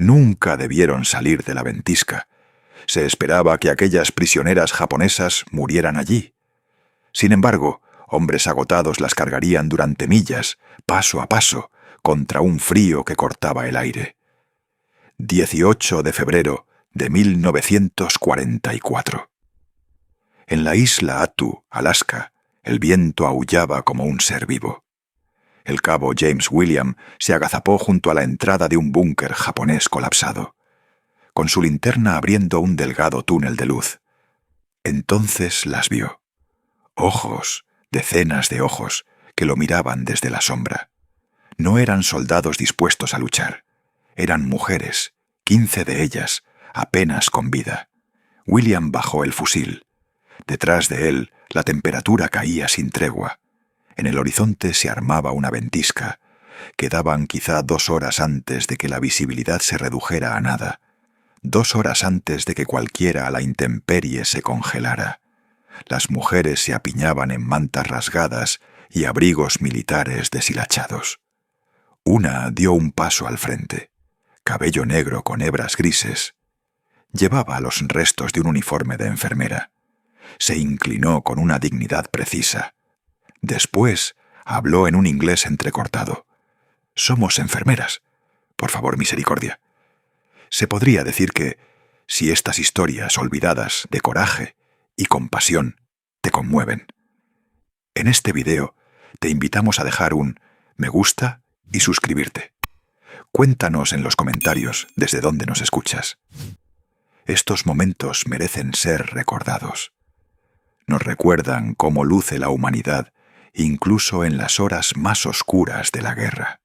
Nunca debieron salir de la ventisca. Se esperaba que aquellas prisioneras japonesas murieran allí. Sin embargo, hombres agotados las cargarían durante millas, paso a paso, contra un frío que cortaba el aire. 18 de febrero de 1944. En la isla Attu, Alaska, el viento aullaba como un ser vivo. El cabo James William se agazapó junto a la entrada de un búnker japonés colapsado, con su linterna abriendo un delgado túnel de luz. Entonces las vio. Ojos, decenas de ojos, que lo miraban desde la sombra. No eran soldados dispuestos a luchar. Eran mujeres, 15 de ellas, apenas con vida. William bajó el fusil. Detrás de él, la temperatura caía sin tregua. En el horizonte se armaba una ventisca. Quedaban quizá 2 horas antes de que la visibilidad se redujera a nada. 2 horas antes de que cualquiera a la intemperie se congelara. Las mujeres se apiñaban en mantas rasgadas y abrigos militares deshilachados. Una dio un paso al frente. Cabello negro con hebras grises. Llevaba los restos de un uniforme de enfermera. Se inclinó con una dignidad precisa. Después habló en un inglés entrecortado. «Somos enfermeras. Por favor, misericordia». Se podría decir que, si estas historias olvidadas de coraje y compasión te conmueven, en este video te invitamos a dejar un me gusta y suscribirte. Cuéntanos en los comentarios desde dónde nos escuchas. Estos momentos merecen ser recordados. Nos recuerdan cómo luce la humanidad incluso en las horas más oscuras de la guerra.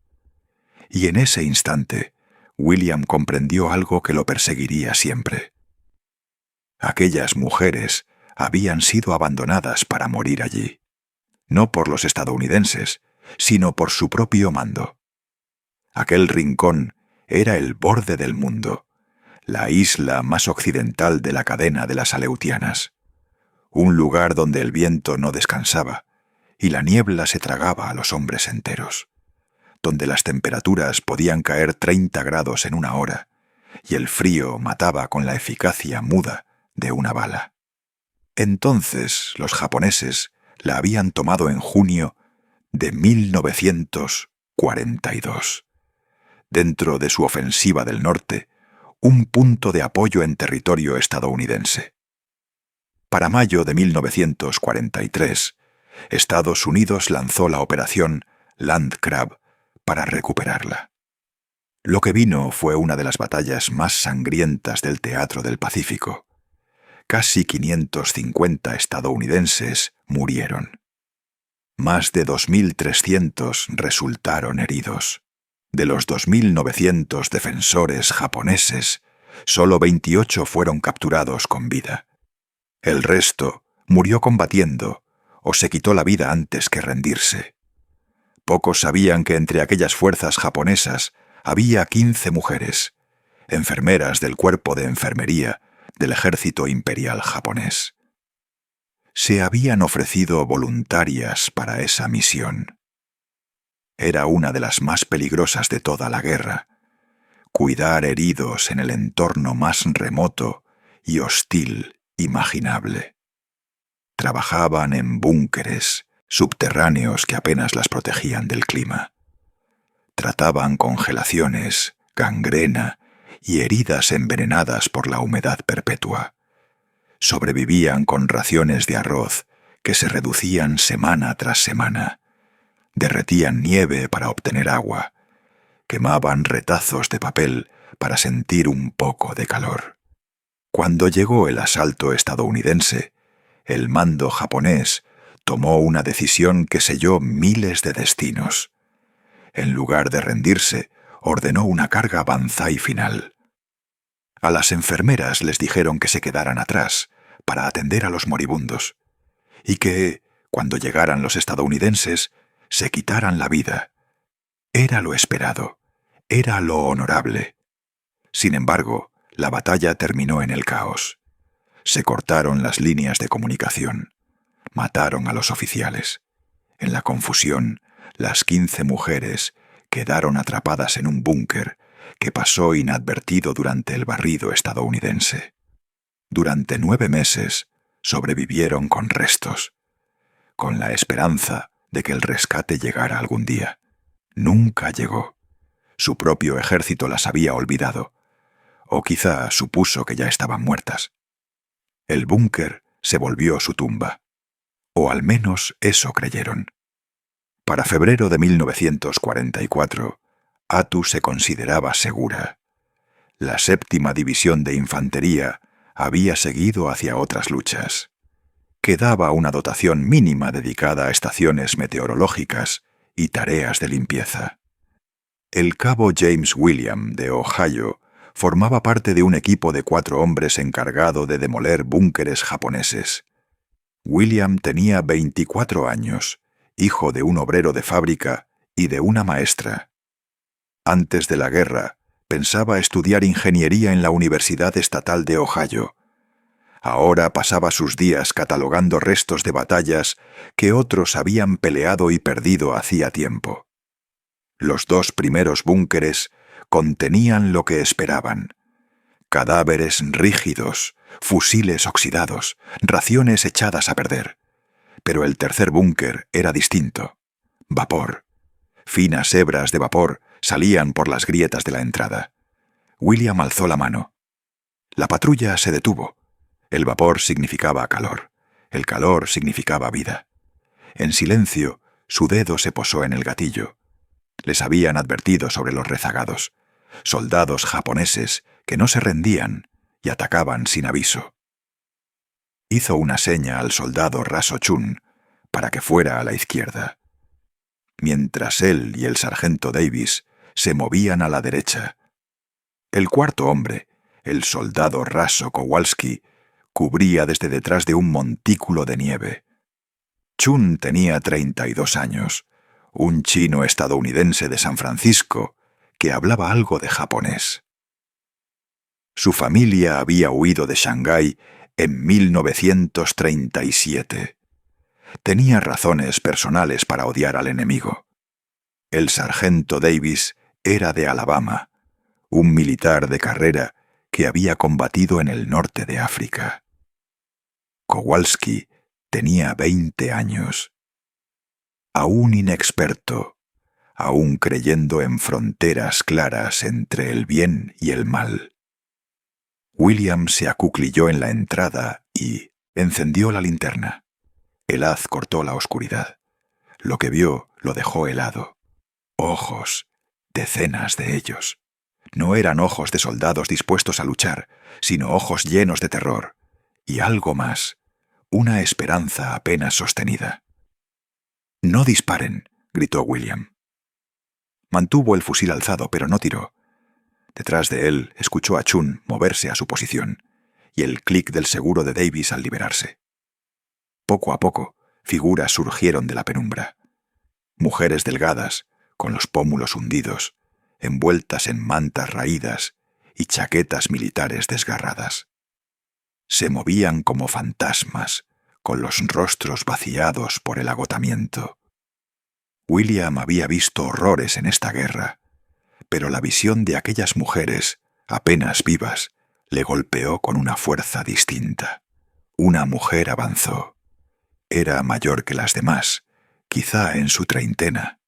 Y en ese instante, William comprendió algo que lo perseguiría siempre. Aquellas mujeres habían sido abandonadas para morir allí, no por los estadounidenses, sino por su propio mando. Aquel rincón era el borde del mundo, la isla más occidental de la cadena de las Aleutianas, un lugar donde el viento no descansaba y la niebla se tragaba a los hombres enteros, donde las temperaturas podían caer 30 grados en una hora y el frío mataba con la eficacia muda de una bala. Entonces los japoneses la habían tomado en junio de 1942. Dentro de su ofensiva del norte, un punto de apoyo en territorio estadounidense. Para mayo de 1943, Estados Unidos lanzó la operación Landkrab para recuperarla. Lo que vino fue una de las batallas más sangrientas del teatro del Pacífico. Casi 550 estadounidenses murieron. Más de 2.300 resultaron heridos. De los 2.900 defensores japoneses, solo 28 fueron capturados con vida. El resto murió combatiendo o se quitó la vida antes que rendirse. Pocos sabían que entre aquellas fuerzas japonesas había 15 mujeres, enfermeras del cuerpo de enfermería del ejército imperial japonés. Se habían ofrecido voluntarias para esa misión. Era una de las más peligrosas de toda la guerra, cuidar heridos en el entorno más remoto y hostil imaginable. Trabajaban en búnkeres subterráneos que apenas las protegían del clima. Trataban congelaciones, gangrena y heridas envenenadas por la humedad perpetua. Sobrevivían con raciones de arroz que se reducían semana tras semana. Derretían nieve para obtener agua. Quemaban retazos de papel para sentir un poco de calor. Cuando llegó el asalto estadounidense, el mando japonés tomó una decisión que selló miles de destinos. En lugar de rendirse, ordenó una carga banzai final. A las enfermeras les dijeron que se quedaran atrás para atender a los moribundos y que, cuando llegaran los estadounidenses, se quitaran la vida. Era lo esperado, era lo honorable. Sin embargo, la batalla terminó en el caos. Se cortaron las líneas de comunicación. Mataron a los oficiales. En la confusión, las 15 mujeres quedaron atrapadas en un búnker que pasó inadvertido durante el barrido estadounidense. Durante 9 meses sobrevivieron con restos, con la esperanza de que el rescate llegara algún día. Nunca llegó. Su propio ejército las había olvidado, o quizá supuso que ya estaban muertas. El búnker se volvió su tumba, o al menos eso creyeron. Para febrero de 1944, Attu se consideraba segura. La 7ª División de Infantería había seguido hacia otras luchas. Quedaba una dotación mínima dedicada a estaciones meteorológicas y tareas de limpieza. El cabo James William de Ohio formaba parte de un equipo de 4 hombres encargado de demoler búnkeres japoneses. William tenía 24 años, hijo de un obrero de fábrica y de una maestra. Antes de la guerra, pensaba estudiar ingeniería en la Universidad Estatal de Ohio. Ahora pasaba sus días catalogando restos de batallas que otros habían peleado y perdido hacía tiempo. Los 2 primeros búnkeres contenían lo que esperaban: cadáveres rígidos, fusiles oxidados, raciones echadas a perder. Pero el tercer búnker era distinto. Vapor. Finas hebras de vapor salían por las grietas de la entrada. William alzó la mano. La patrulla se detuvo. El vapor significaba calor. El calor significaba vida. En silencio, su dedo se posó en el gatillo. Les habían advertido sobre los rezagados, soldados japoneses que no se rendían y atacaban sin aviso. Hizo una seña al soldado Raso Chun para que fuera a la izquierda, mientras él y el sargento Davis se movían a la derecha. El 4.º hombre, el soldado Raso Kowalski, cubría desde detrás de un montículo de nieve. Chun tenía 32 años, un chino estadounidense de San Francisco que hablaba algo de japonés. Su familia había huido de Shanghái en 1937. Tenía razones personales para odiar al enemigo. El sargento Davis era de Alabama, un militar de carrera que había combatido en el norte de África. Kowalski tenía 20 años. Aún inexperto, aún creyendo en fronteras claras entre el bien y el mal. William se acuclilló en la entrada y encendió la linterna. El haz cortó la oscuridad. Lo que vio lo dejó helado. Ojos, decenas de ellos. No eran ojos de soldados dispuestos a luchar, sino ojos llenos de terror. Y algo más, una esperanza apenas sostenida. «No disparen», gritó William. Mantuvo el fusil alzado, pero no tiró. Detrás de él escuchó a Chun moverse a su posición y el clic del seguro de Davis al liberarse. Poco a poco, figuras surgieron de la penumbra. Mujeres delgadas, con los pómulos hundidos, envueltas en mantas raídas y chaquetas militares desgarradas. Se movían como fantasmas, con los rostros vaciados por el agotamiento. William había visto horrores en esta guerra, pero la visión de aquellas mujeres, apenas vivas, le golpeó con una fuerza distinta. Una mujer avanzó. Era mayor que las demás, quizá en su treintena.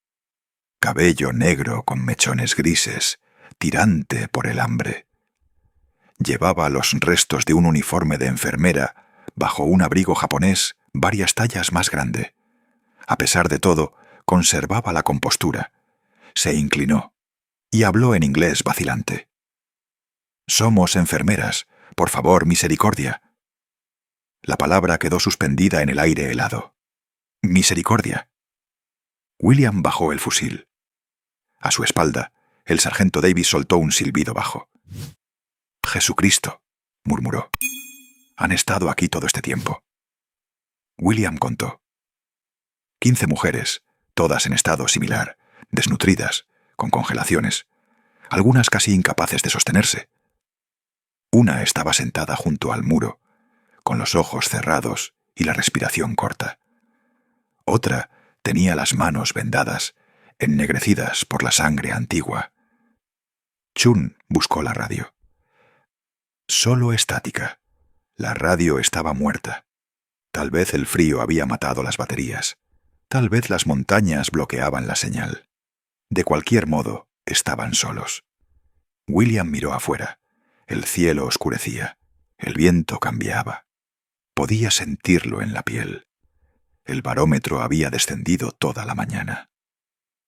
Cabello negro con mechones grises, tirante por el hambre. Llevaba los restos de un uniforme de enfermera bajo un abrigo japonés varias tallas más grande. A pesar de todo, conservaba la compostura. Se inclinó y habló en inglés vacilante. «Somos enfermeras. Por favor, misericordia». La palabra quedó suspendida en el aire helado. «Misericordia». William bajó el fusil. A su espalda, el sargento Davis soltó un silbido bajo. «Jesucristo», murmuró. «Han estado aquí todo este tiempo». William contó. 15 mujeres, todas en estado similar, desnutridas, con congelaciones, algunas casi incapaces de sostenerse. Una estaba sentada junto al muro, con los ojos cerrados y la respiración corta. Otra tenía las manos vendadas, ennegrecidas por la sangre antigua. Chun buscó la radio. Solo estática. La radio estaba muerta. Tal vez el frío había matado las baterías. Tal vez las montañas bloqueaban la señal. De cualquier modo, estaban solos. William miró afuera. El cielo oscurecía. El viento cambiaba. Podía sentirlo en la piel. El barómetro había descendido toda la mañana.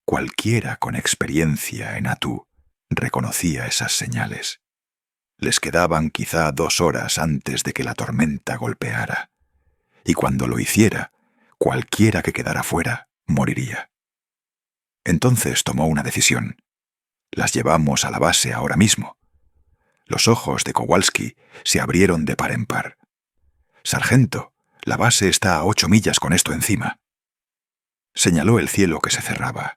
Cualquiera con experiencia en Attu reconocía esas señales. Les quedaban quizá 2 horas antes de que la tormenta golpeara. Y cuando lo hiciera, cualquiera que quedara fuera moriría. Entonces tomó una decisión. Las llevamos a la base ahora mismo. Los ojos de Kowalski se abrieron de par en par. «Sargento, la base está a 8 millas con esto encima». Señaló el cielo que se cerraba.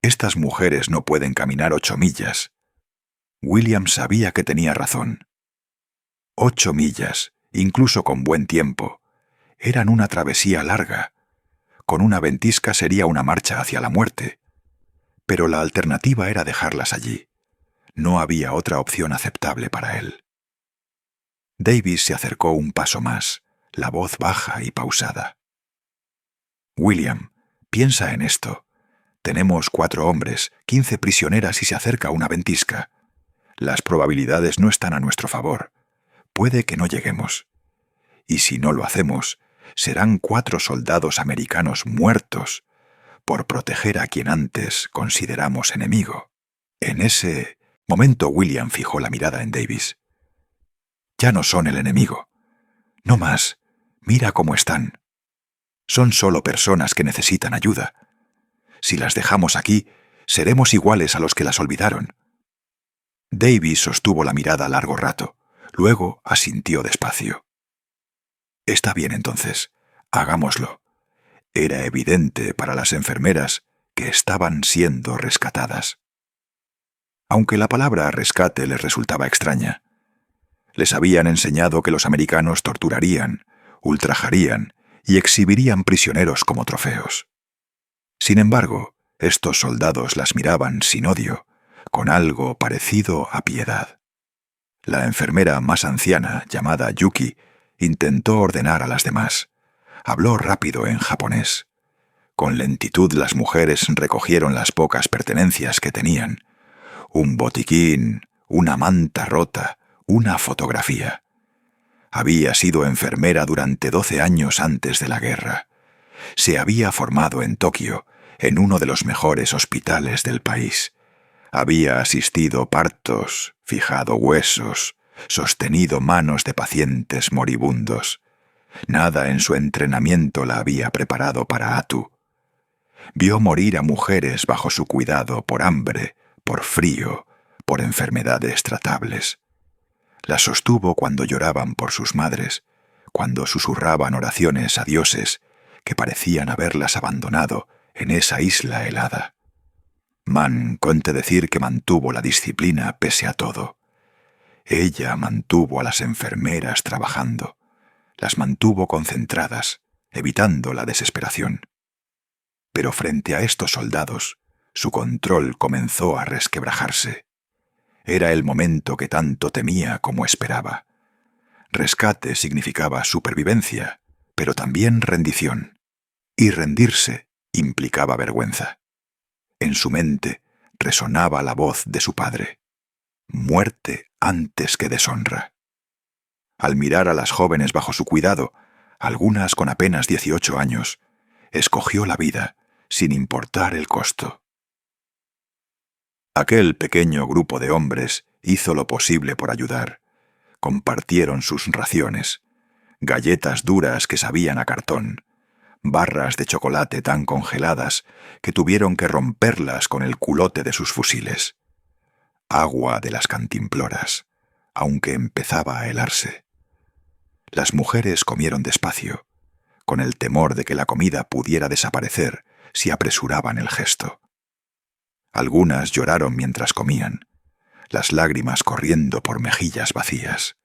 «Estas mujeres no pueden caminar 8 millas». William sabía que tenía razón. 8 millas, incluso con buen tiempo, eran una travesía larga. Con una ventisca sería una marcha hacia la muerte. Pero la alternativa era dejarlas allí. No había otra opción aceptable para él. Davis se acercó un paso más, la voz baja y pausada. «William, piensa en esto. Tenemos 4 hombres, 15 prisioneras y se acerca una ventisca. Las probabilidades no están a nuestro favor. Puede que no lleguemos. Y si no lo hacemos, serán 4 soldados americanos muertos por proteger a quien antes consideramos enemigo». En ese momento William fijó la mirada en Davis. «Ya no son el enemigo. No más. Mira cómo están. Son solo personas que necesitan ayuda. Si las dejamos aquí, seremos iguales a los que las olvidaron». Davis sostuvo la mirada largo rato. Luego asintió despacio. «Está bien entonces. Hagámoslo». Era evidente para las enfermeras que estaban siendo rescatadas. Aunque la palabra rescate les resultaba extraña. Les habían enseñado que los americanos torturarían, ultrajarían y exhibirían prisioneros como trofeos. Sin embargo, estos soldados las miraban sin odio, con algo parecido a piedad. La enfermera más anciana, llamada Yuki, intentó ordenar a las demás. Habló rápido en japonés. Con lentitud las mujeres recogieron las pocas pertenencias que tenían. Un botiquín, una manta rota, una fotografía. Había sido enfermera durante 12 años antes de la guerra. Se había formado en Tokio, en uno de los mejores hospitales del país. Había asistido partos, fijado huesos, sostenido manos de pacientes moribundos. Nada en su entrenamiento la había preparado para Attu. Vio morir a mujeres bajo su cuidado por hambre, por frío, por enfermedades tratables. Las sostuvo cuando lloraban por sus madres, cuando susurraban oraciones a dioses que parecían haberlas abandonado en esa isla helada. Mann conte decir que mantuvo la disciplina pese a todo. Ella mantuvo a las enfermeras trabajando. Las mantuvo concentradas, evitando la desesperación. Pero frente a estos soldados, su control comenzó a resquebrajarse. Era el momento que tanto temía como esperaba. Rescate significaba supervivencia, pero también rendición. Y rendirse implicaba vergüenza. En su mente resonaba la voz de su padre. Muerte antes que deshonra. Al mirar a las jóvenes bajo su cuidado, algunas con apenas 18 años, escogió la vida, sin importar el costo. Aquel pequeño grupo de hombres hizo lo posible por ayudar. Compartieron sus raciones, galletas duras que sabían a cartón, barras de chocolate tan congeladas que tuvieron que romperlas con el culote de sus fusiles, agua de las cantimploras, aunque empezaba a helarse. Las mujeres comieron despacio, con el temor de que la comida pudiera desaparecer si apresuraban el gesto. Algunas lloraron mientras comían, las lágrimas corriendo por mejillas vacías.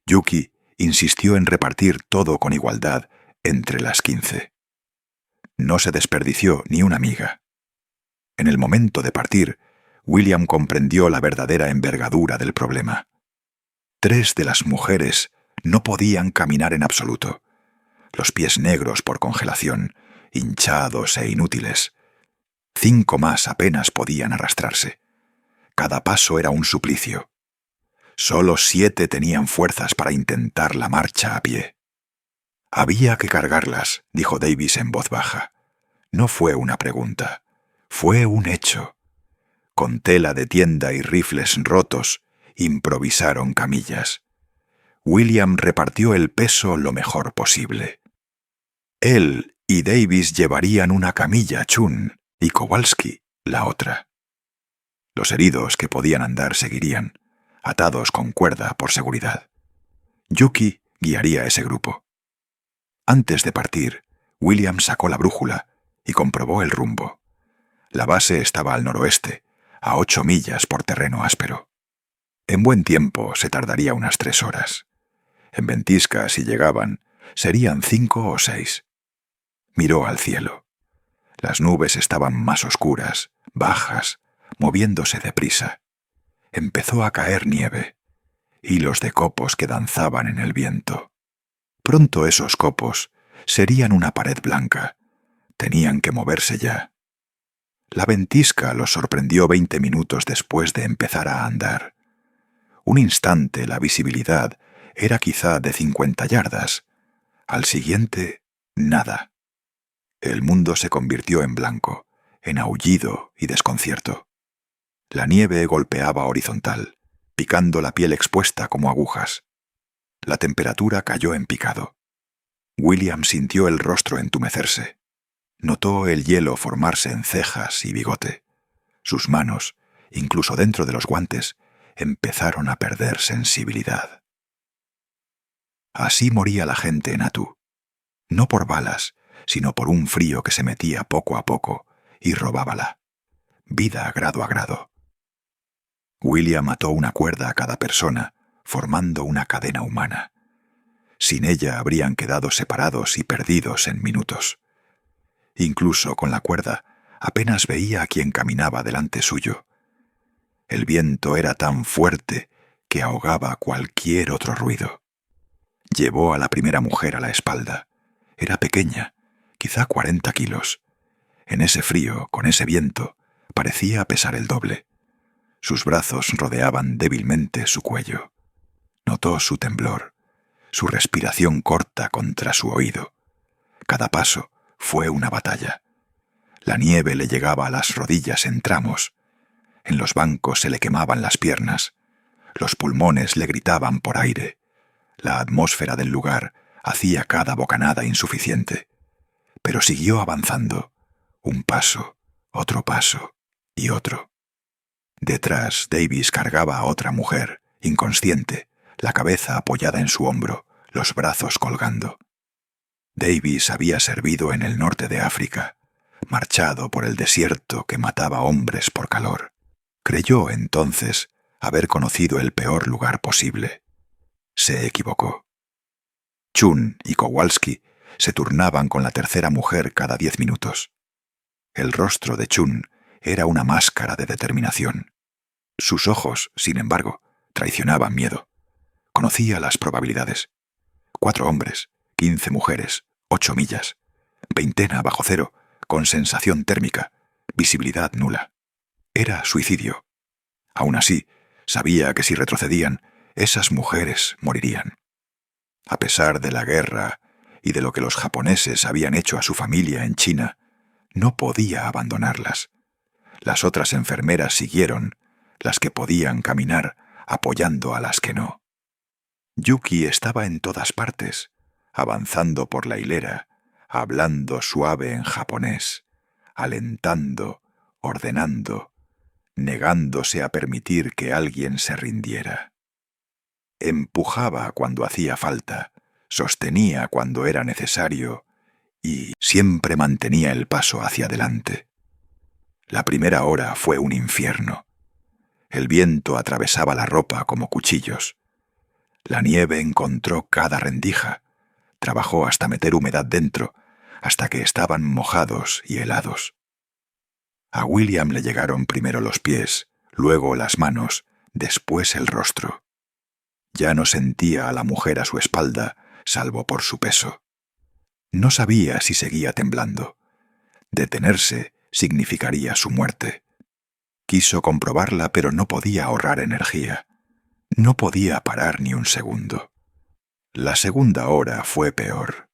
Yuki insistió en repartir todo con igualdad entre las 15. No se desperdició ni una miga. En el momento de partir, William comprendió la verdadera envergadura del problema. 3 de las mujeres no podían caminar en absoluto. Los pies negros por congelación, hinchados e inútiles. 5 más apenas podían arrastrarse. Cada paso era un suplicio. Solo 7 tenían fuerzas para intentar la marcha a pie. Había que cargarlas, dijo Davis en voz baja. No fue una pregunta, fue un hecho. Con tela de tienda y rifles rotos, improvisaron camillas. William repartió el peso lo mejor posible. Él y Davis llevarían una camilla Chun y Kowalski la otra. Los heridos que podían andar seguirían, atados con cuerda por seguridad. Yuki guiaría ese grupo. Antes de partir, William sacó la brújula y comprobó el rumbo. La base estaba al noroeste, a 8 millas por terreno áspero. En buen tiempo se tardaría unas 3 horas. En ventisca, si llegaban, serían 5 o 6. Miró al cielo. Las nubes estaban más oscuras, bajas, moviéndose deprisa. Empezó a caer nieve, hilos de copos que danzaban en el viento. Pronto esos copos serían una pared blanca. Tenían que moverse ya. La ventisca los sorprendió 20 minutos después de empezar a andar. Un instante la visibilidad era quizá de 50 yardas. Al siguiente, nada. El mundo se convirtió en blanco, en aullido y desconcierto. La nieve golpeaba horizontal, picando la piel expuesta como agujas. La temperatura cayó en picado. William sintió el rostro entumecerse. Notó el hielo formarse en cejas y bigote. Sus manos, incluso dentro de los guantes, empezaron a perder sensibilidad. Así moría la gente en Attu. No por balas, sino por un frío que se metía poco a poco y robábala. Vida grado a grado. William ató una cuerda a cada persona, formando una cadena humana. Sin ella habrían quedado separados y perdidos en minutos. Incluso con la cuerda, apenas veía a quien caminaba delante suyo. El viento era tan fuerte que ahogaba cualquier otro ruido. Llevó a la primera mujer a la espalda. Era pequeña, quizá 40 kilos. En ese frío, con ese viento, parecía pesar el doble. Sus brazos rodeaban débilmente su cuello. Notó su temblor, su respiración corta contra su oído. Cada paso fue una batalla. La nieve le llegaba a las rodillas en tramos. En los bancos se le quemaban las piernas. Los pulmones le gritaban por aire. La atmósfera del lugar hacía cada bocanada insuficiente. Pero siguió avanzando. Un paso, otro paso y otro. Detrás, Davis cargaba a otra mujer, inconsciente, la cabeza apoyada en su hombro, los brazos colgando. Davis había servido en el norte de África, marchado por el desierto que mataba hombres por calor. Creyó entonces haber conocido el peor lugar posible. Se equivocó. Chun y Kowalski se turnaban con la tercera mujer cada 10 minutos. El rostro de Chun era una máscara de determinación. Sus ojos, sin embargo, traicionaban miedo. Conocía las probabilidades. 4 hombres, 15 mujeres, 8 millas, veintena bajo cero, con sensación térmica, visibilidad nula. Era suicidio. Aún así, sabía que si retrocedían, esas mujeres morirían. A pesar de la guerra y de lo que los japoneses habían hecho a su familia en China, no podía abandonarlas. Las otras enfermeras siguieron, las que podían caminar, apoyando a las que no. Yuki estaba en todas partes, avanzando por la hilera, hablando suave en japonés, alentando, ordenando, negándose a permitir que alguien se rindiera. Empujaba cuando hacía falta, sostenía cuando era necesario y siempre mantenía el paso hacia adelante. La primera hora fue un infierno. El viento atravesaba la ropa como cuchillos. La nieve encontró cada rendija. Trabajó hasta meter humedad dentro, hasta que estaban mojados y helados. A William le llegaron primero los pies, luego las manos, después el rostro. Ya no sentía a la mujer a su espalda, salvo por su peso. No sabía si seguía temblando. Detenerse significaría su muerte. Quiso comprobarla, pero no podía ahorrar energía. No podía parar ni un segundo. La segunda hora fue peor.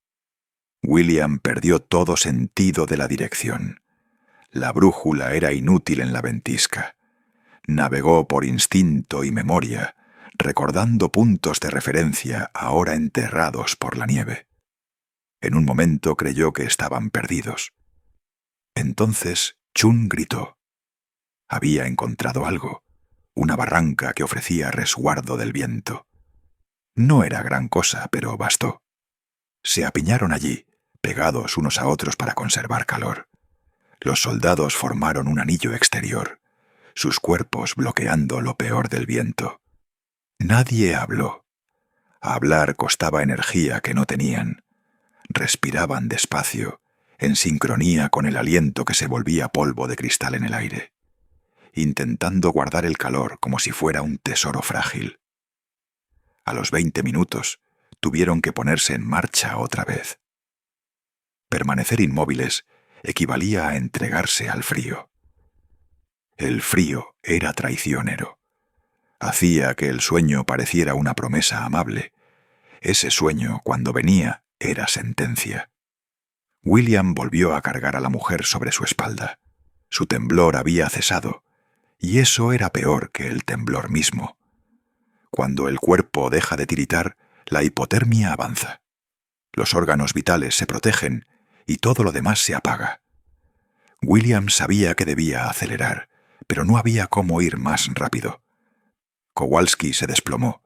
William perdió todo sentido de la dirección. La brújula era inútil en la ventisca. Navegó por instinto y memoria, recordando puntos de referencia ahora enterrados por la nieve. En un momento creyó que estaban perdidos. Entonces Chun gritó. Había encontrado algo, una barranca que ofrecía resguardo del viento. No era gran cosa, pero bastó. Se apiñaron allí, pegados unos a otros para conservar calor. Los soldados formaron un anillo exterior, sus cuerpos bloqueando lo peor del viento. Nadie habló. Hablar costaba energía que no tenían. Respiraban despacio, en sincronía con el aliento que se volvía polvo de cristal en el aire, intentando guardar el calor como si fuera un tesoro frágil. A los 20 minutos, tuvieron que ponerse en marcha otra vez. Permanecer inmóviles equivalía a entregarse al frío. El frío era traicionero. Hacía que el sueño pareciera una promesa amable. Ese sueño, cuando venía, era sentencia. William volvió a cargar a la mujer sobre su espalda. Su temblor había cesado, y eso era peor que el temblor mismo. Cuando el cuerpo deja de tiritar, la hipotermia avanza. Los órganos vitales se protegen y todo lo demás se apaga. William sabía que debía acelerar, pero no había cómo ir más rápido. Kowalski se desplomó,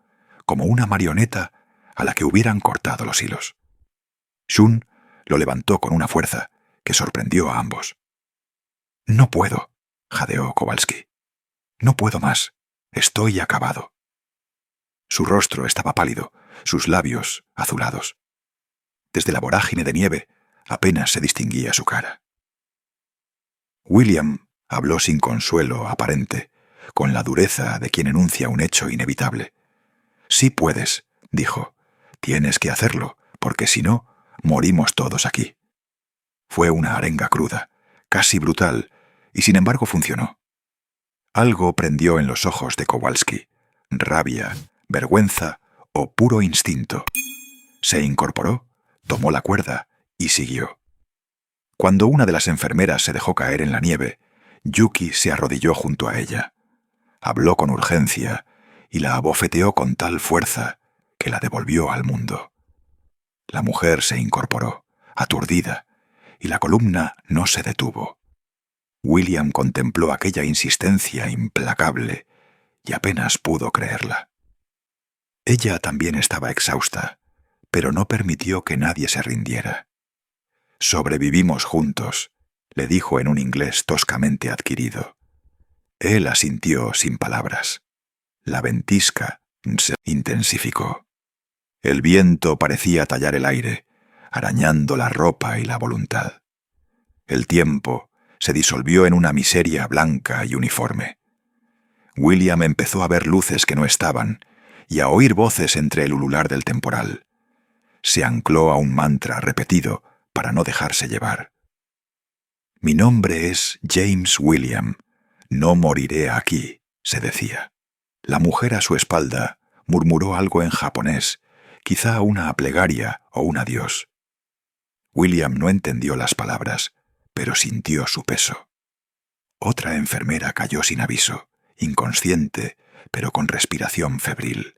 como una marioneta a la que hubieran cortado los hilos. Shun lo levantó con una fuerza que sorprendió a ambos. «No puedo», jadeó Kowalski. «No puedo más. Estoy acabado». Su rostro estaba pálido, sus labios azulados. Desde la vorágine de nieve apenas se distinguía su cara. William habló sin consuelo aparente, con la dureza de quien enuncia un hecho inevitable. «Sí puedes», dijo. «Tienes que hacerlo, porque si no, morimos todos aquí». Fue una arenga cruda, casi brutal, y sin embargo funcionó. Algo prendió en los ojos de Kowalski, rabia, vergüenza o puro instinto. Se incorporó, tomó la cuerda y siguió. Cuando una de las enfermeras se dejó caer en la nieve, Yuki se arrodilló junto a ella. Habló con urgencia y la abofeteó con tal fuerza que la devolvió al mundo. La mujer se incorporó, aturdida, y la columna no se detuvo. William contempló aquella insistencia implacable y apenas pudo creerla. Ella también estaba exhausta, pero no permitió que nadie se rindiera. «Sobrevivimos juntos», le dijo en un inglés toscamente adquirido. Él asintió sin palabras. La ventisca se intensificó. El viento parecía tallar el aire, arañando la ropa y la voluntad. El tiempo se disolvió en una miseria blanca y uniforme. William empezó a ver luces que no estaban y a oír voces entre el ulular del temporal. Se ancló a un mantra repetido para no dejarse llevar. «Mi nombre es James William. No moriré aquí», se decía. La mujer a su espalda murmuró algo en japonés, quizá una plegaria o un adiós. William no entendió las palabras, pero sintió su peso. Otra enfermera cayó sin aviso, inconsciente, pero con respiración febril.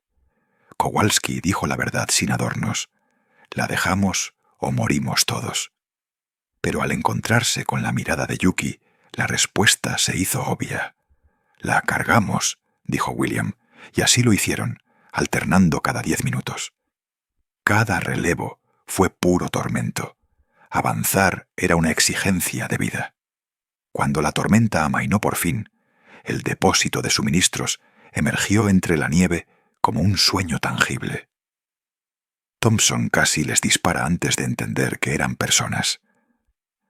Kowalski dijo la verdad sin adornos. «La dejamos o morimos todos». Pero al encontrarse con la mirada de Yuki, la respuesta se hizo obvia. «La cargamos», dijo William, y así lo hicieron, alternando cada 10 minutos. Cada relevo fue puro tormento. Avanzar era una exigencia de vida. Cuando la tormenta amainó por fin, el depósito de suministros emergió entre la nieve como un sueño tangible. Thompson casi les dispara antes de entender que eran personas.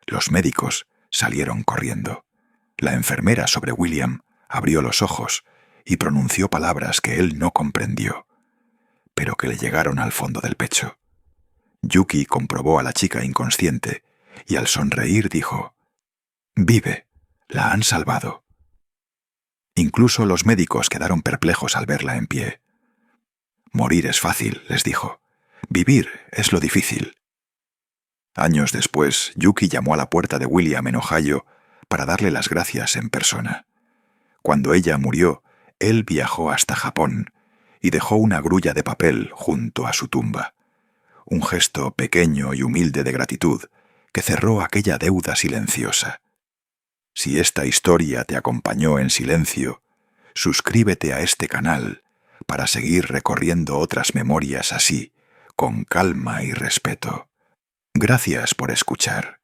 Los médicos salieron corriendo. La enfermera sobre William abrió los ojos y pronunció palabras que él no comprendió, pero que le llegaron al fondo del pecho. Yuki comprobó a la chica inconsciente y al sonreír dijo: «Vive, la han salvado». Incluso los médicos quedaron perplejos al verla en pie. «Morir es fácil», les dijo. «Vivir es lo difícil». Años después, Yuki llamó a la puerta de William en Ohio para darle las gracias en persona. Cuando ella murió, él viajó hasta Japón y dejó una grulla de papel junto a su tumba. Un gesto pequeño y humilde de gratitud que cerró aquella deuda silenciosa. Si esta historia te acompañó en silencio, suscríbete a este canal para seguir recorriendo otras memorias así, con calma y respeto. Gracias por escuchar.